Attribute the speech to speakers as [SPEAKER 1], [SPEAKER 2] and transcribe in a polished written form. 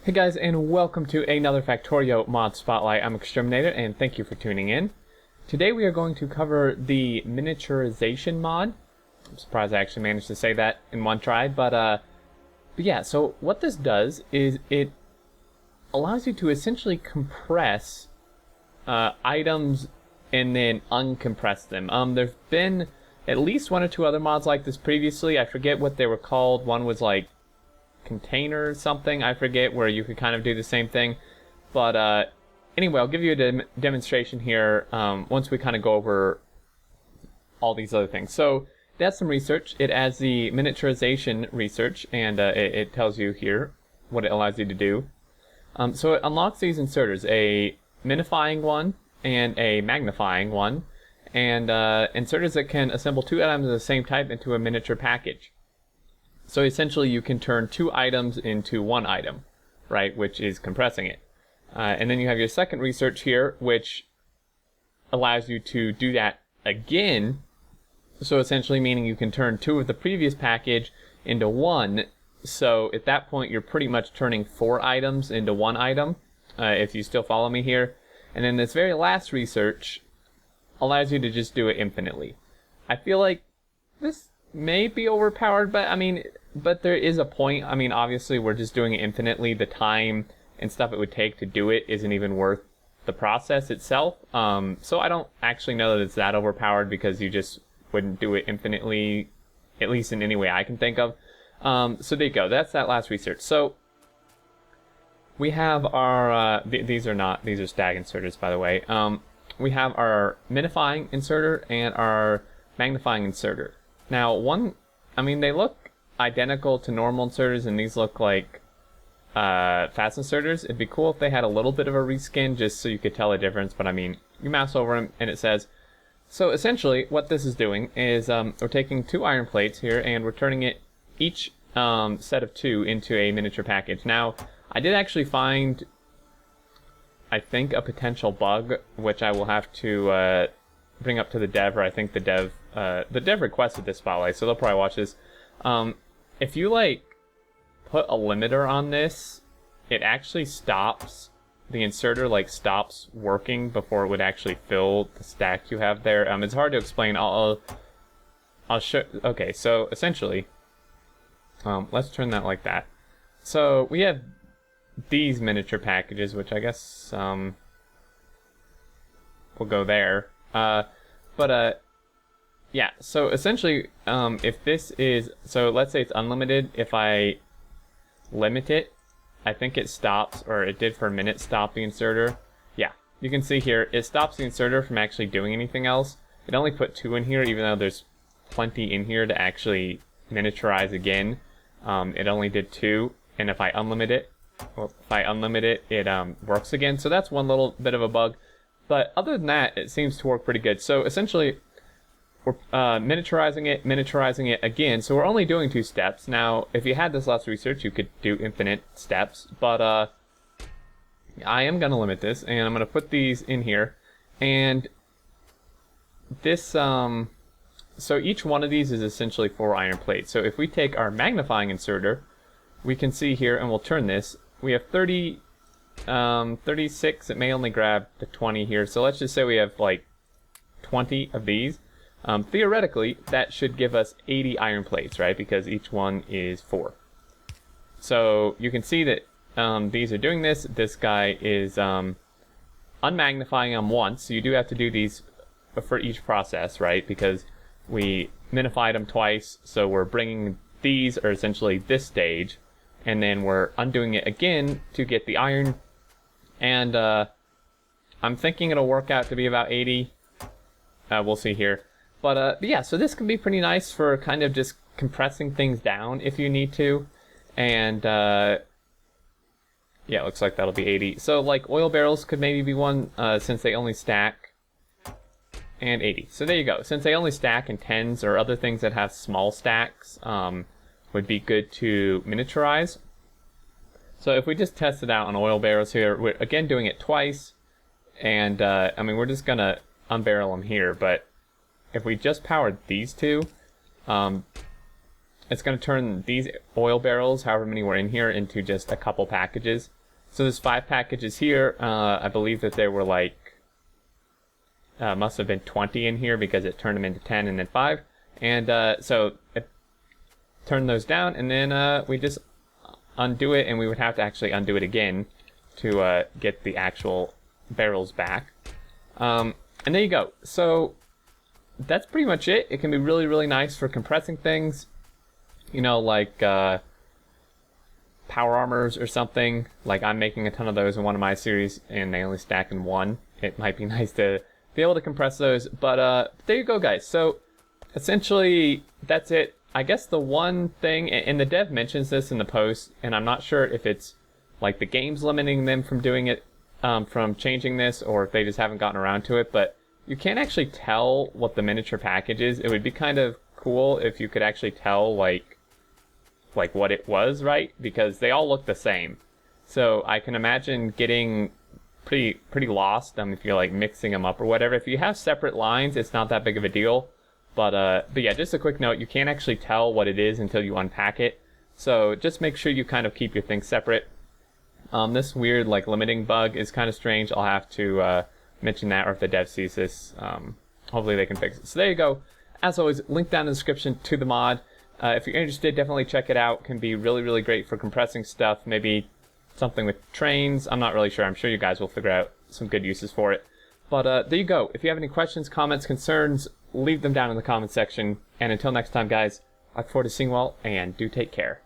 [SPEAKER 1] Hey guys, and welcome to another Factorio mod spotlight. I'm Exterminator, and thank you for tuning in. Today we are going to cover the Miniaturization mod. I'm surprised I actually managed to say that in one try, but yeah, so what this does is it allows you to essentially compress items and then uncompress them. There's been at least one or two other mods like this previously. I forget what they were called. One was like container something, I forget, where you could kind of do the same thing. But anyway, I'll give you a demonstration here once we kind of go over all these other things. So that's some research. It adds the miniaturization research, and it tells you here what it allows you to do. So it unlocks these inserters, a minifying one and a magnifying one, and inserters that can assemble two items of the same type into a miniature package. So essentially you can turn two items into one item, right, which is compressing it. And then you have your second research here, which allows you to do that again. So essentially meaning you can turn two of the previous package into one. So at that point you're pretty much turning four items into one item, if you still follow me here. And then this very last research allows you to just do it infinitely. I feel like this may be overpowered, but there is a point. I mean, obviously we're just doing it infinitely. The time and stuff it would take to do it isn't even worth the process itself. So I don't actually know that it's that overpowered, because you just wouldn't do it infinitely, at least in any way I can think of. So there you go. That's that last research. So we have our these are stag inserters, by the way. We have our minifying inserter and our magnifying inserter. Now, they look identical to normal inserters, and these look like fast inserters. It'd be cool if they had a little bit of a reskin, just so you could tell a difference, but I mean, you mouse over them and it says. So essentially, what this is doing is we're taking two iron plates here, and we're turning it, each set of two, into a miniature package. Now, I did actually find, I think, a potential bug, which I will have to bring up to the dev, or I think the dev requested this spotlight, so they'll probably watch this. If you put a limiter on this, it actually stops, the inserter stops working before it would actually fill the stack you have there. It's hard to explain. I'll show. Okay, so essentially, let's turn that like that. So we have these miniature packages, which I guess will go there. Yeah, so essentially, if this is, so let's say it's unlimited. If I limit it, I think it stops, or it did for a minute stop the inserter. Yeah, you can see here, it stops the inserter from actually doing anything else. It only put two in here, even though there's plenty in here to actually miniaturize again. It only did two, and if I unlimit it, it works again. So that's one little bit of a bug. But other than that, it seems to work pretty good. So essentially, we're miniaturizing it again. So we're only doing two steps. Now, if you had this last research, you could do infinite steps. But I am going to limit this, and I'm going to put these in here. And this, so each one of these is essentially 4 iron plates. So if we take our magnifying inserter, we can see here, and we'll turn this. We have 36. It may only grab the 20 here. So let's just say we have 20 of these. Theoretically, that should give us 80 iron plates, right? Because each one is 4. So you can see that these are doing this. This guy is unmagnifying them once. So you do have to do these for each process, right? Because we minified them twice. So we're bringing these, or essentially this stage, and then we're undoing it again to get the iron. And I'm thinking it'll work out to be about 80. We'll see here. But yeah, so this can be pretty nice for kind of just compressing things down if you need to. And yeah, it looks like that'll be 80. So oil barrels could maybe be one, since they only stack. And 80. So there you go. Since they only stack in 10s, or other things that have small stacks would be good to miniaturize. So if we just test it out on oil barrels here, we're again doing it twice. And we're just going to unbarrel them here, but if we just powered these two, it's going to turn these oil barrels, however many were in here, into just a couple packages. So there's 5 packages here. I believe that there were like, must have been 20 in here because it turned them into 10 and then 5. And so it turned those down, and then we just undo it, and we would have to actually undo it again to get the actual barrels back. And there you go. So that's pretty much it. It can be really, really nice for compressing things, you know, like power armors or something. Like I'm making a ton of those in one of my series, and they only stack in 1. It might be nice to be able to compress those, but there you go, guys. So essentially that's it. I guess the one thing, and the dev mentions this in the post, and I'm not sure if it's like the game's limiting them from doing it, from changing this, or if they just haven't gotten around to it, but you can't actually tell what the miniature package is. It would be kind of cool if you could actually tell like what it was, right? Because they all look the same. So I can imagine getting pretty lost if you're like mixing them up or whatever. If you have separate lines, it's not that big of a deal. But yeah, just a quick note, you can't actually tell what it is until you unpack it. So just make sure you kind of keep your things separate. This weird like limiting bug is kind of strange. I'll have to mention that, or if the dev sees this, hopefully they can fix it. So there you go. As always, link down in the description to the mod. If you're interested, definitely check it out. It can be really, really great for compressing stuff. Maybe something with trains. I'm not really sure. I'm sure you guys will figure out some good uses for it. But there you go. If you have any questions, comments, concerns, leave them down in the comment section. And until next time, guys, I look forward to seeing you all, and do take care.